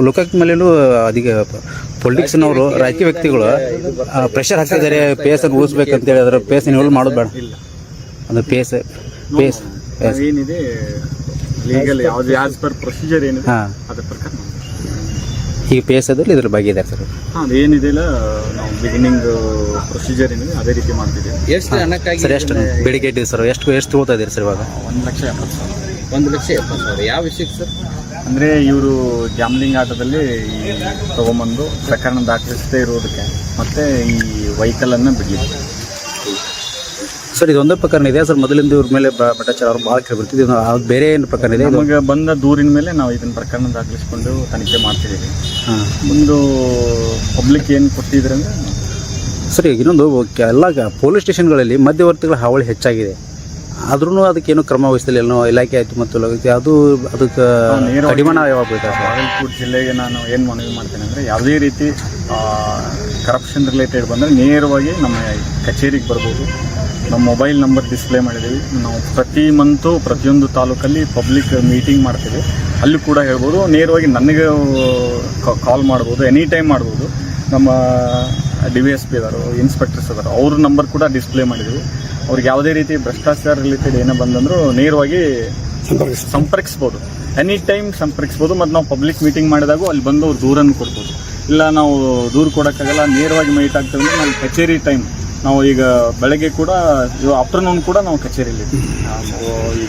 ಲೋಕಾಯುಕ್ತ ಮೇಲೇನು ಅಧಿಕ ಪೊಲಿಟಿಕ್ಸ್ನವರು ರಾಜಕೀಯ ವ್ಯಕ್ತಿಗಳು ಪ್ರೆಷರ್ ಹಾಕ್ತಿದ್ದಾರೆ ಪಿ ಎಸ್ ಅನ್ನು ಉಳಿಸ್ಬೇಕಂತೇಳಿ ಅದರ ಪಿ ಎಸ್ ಇನ್ವಾಲ್ವ್ ಮಾಡೋದು ಬೇಡ ಅಂದರೆ ಪಿ ಎಸ್ ಏನಿದೆ ಲೀಗಲ್ ಯಾವ್ದು ಆಸ್ ಪರ್ ಪ್ರೊಸೀಜರ್ ಏನಿದೆ ಅದ್ರ ಪ್ರಕಾರ ಈಗ ಪಿ ಎಸ್ ಅದ್ರಲ್ಲಿ ಇದ್ರ ಬಗ್ಗೆ ಇದೆ ಸರ್. ಅದು ಏನಿದೆಲ್ಲ ನಾವು ಬಿಗಿನಿಂಗ್ ಪ್ರೊಸೀಜರ್ ಏನಿದೆ ಅದೇ ರೀತಿ ಮಾಡ್ತಿದ್ದೀವಿ. ಎಷ್ಟು ಹಣಕ್ಕಾಗಿ ಸರ್ ಎಷ್ಟು ಬೇಡಿಕೆ ಇಟ್ಟಿದೆ ಸರ್? ಎಷ್ಟು ತಗೋತಾ ಇದ್ದೀರಿ ಸರ್ ಇವಾಗ? 1,70,000. 1,70,000 ಯಾವ ವಿಷಯಕ್ಕೆ ಸರ್? ಅಂದರೆ ಇವರು ಗ್ಯಾಮ್ಲಿಂಗ್ ಆಟದಲ್ಲಿ ತಗೊಂಬಂದು ಪ್ರಕರಣ ದಾಖಲಿಸದೇ ಇರೋದಕ್ಕೆ ಮತ್ತು ಈ ವೆಹಿಕಲನ್ನು ಬಿಡಲಿಕ್ಕೆ. ಸರ್ ಇದೊಂದೇ ಪ್ರಕರಣ ಇದೆ ಸರ್? ಮೊದಲಿಂದ ಇವ್ರ ಮೇಲೆ ಭಟ್ಟಾಚಾರ್ಯ ಅವರು ಭಾಳ ಕೇಳ್ಬಿಡ್ತಿದ್ವಿ, ಅದು ಬೇರೆ ಏನು ಪ್ರಕರಣ ಇದೆ? ನಮಗೆ ಬಂದ ದೂರಿನ ಮೇಲೆ ನಾವು ಇದನ್ನು ಪ್ರಕರಣ ದಾಖಲಿಸ್ಕೊಂಡು ತನಿಖೆ ಮಾಡ್ತಿದ್ದೀವಿ. ಒಂದು ಪಬ್ಲಿಕ್ ಏನು ಕೊಟ್ಟಿದ್ರೆ ಅಂದರೆ ಸರ್ ಈಗ ಇನ್ನೊಂದು ಎಲ್ಲ ಪೊಲೀಸ್ ಸ್ಟೇಷನ್ಗಳಲ್ಲಿ ಮಧ್ಯವರ್ತಿಗಳ ಹಾವಳಿ ಹೆಚ್ಚಾಗಿದೆ, ಆದ್ರೂ ಅದಕ್ಕೇನು ಕ್ರಮ ವಹಿಸ್ತಿಲ್ಲ ಏನೋ ಇಲಾಖೆ ಆಯಿತು ಮತ್ತು ಅದಕ್ಕೆ ಕಡಿವಾಣ ಯಾವಾಗ ಬೇಕಾ ಸರ್? ಬಾಗಲಕೋಟೆ ಜಿಲ್ಲೆಗೆ ನಾನು ಏನು ಮನವಿ ಮಾಡ್ತೇನೆ ಅಂದರೆ ಯಾವುದೇ ರೀತಿ ಕರಪ್ಷನ್ ರಿಲೇಟೆಡ್ ಬಂದರೆ ನೇರವಾಗಿ ನಮ್ಮ ಕಚೇರಿಗೆ ಬರ್ಬೋದು. ನಮ್ಮ ಮೊಬೈಲ್ ನಂಬರ್ ಡಿಸ್ಪ್ಲೇ ಮಾಡಿದ್ದೀವಿ. ನಾವು ಪ್ರತಿ ಮಂತು ಪ್ರತಿಯೊಂದು ತಾಲೂಕಲ್ಲಿ ಪಬ್ಲಿಕ್ ಮೀಟಿಂಗ್ ಮಾಡ್ತೀವಿ, ಅಲ್ಲಿ ಕೂಡ ಹೇಳ್ಬೋದು. ನೇರವಾಗಿ ನನಗೆ ಕಾಲ್ ಮಾಡ್ಬೋದು, ಎನಿ ಟೈಮ್ ಮಾಡ್ಬೋದು. ನಮ್ಮ DVSP ಅದಾರು, ಇನ್ಸ್ಪೆಕ್ಟರ್ಸ್ ಅದಾರು, ಅವ್ರ ನಂಬರ್ ಕೂಡ ಡಿಸ್ಪ್ಲೇ ಮಾಡಿದ್ದೀವಿ. ಅವ್ರಿಗೆ ಯಾವುದೇ ರೀತಿ ಭ್ರಷ್ಟಾಚಾರ ರಿಲೇಟೆಡ್ ಏನೋ ಬಂದಂದರೂ ನೇರವಾಗಿ ಸಂಪರ್ಕಿಸ್ಬೋದು, ಎನಿ ಟೈಮ್ ಸಂಪರ್ಕಿಸ್ಬೋದು. ಮತ್ತು ನಾವು ಪಬ್ಲಿಕ್ ಮೀಟಿಂಗ್ ಮಾಡಿದಾಗೂ ಅಲ್ಲಿ ಬಂದು ಅವ್ರು ದೂರನ್ನು ಕೊಡ್ಬೋದು. ಇಲ್ಲ ನಾವು ದೂರು ಕೊಡೋಕ್ಕಾಗಲ್ಲ, ನೇರವಾಗಿ ಮೀಟ್ ಆಗ್ತೇವೆ ಅಂದರೆ ನಾವು ಕಚೇರಿ ಟೈಮ್ ನಾವು ಈಗ ಬೆಳಗ್ಗೆ ಕೂಡ ಆಫ್ಟರ್ನೂನ್ ಕೂಡ ನಾವು ಕಚೇರಿಯಲ್ಲಿ ಈಗ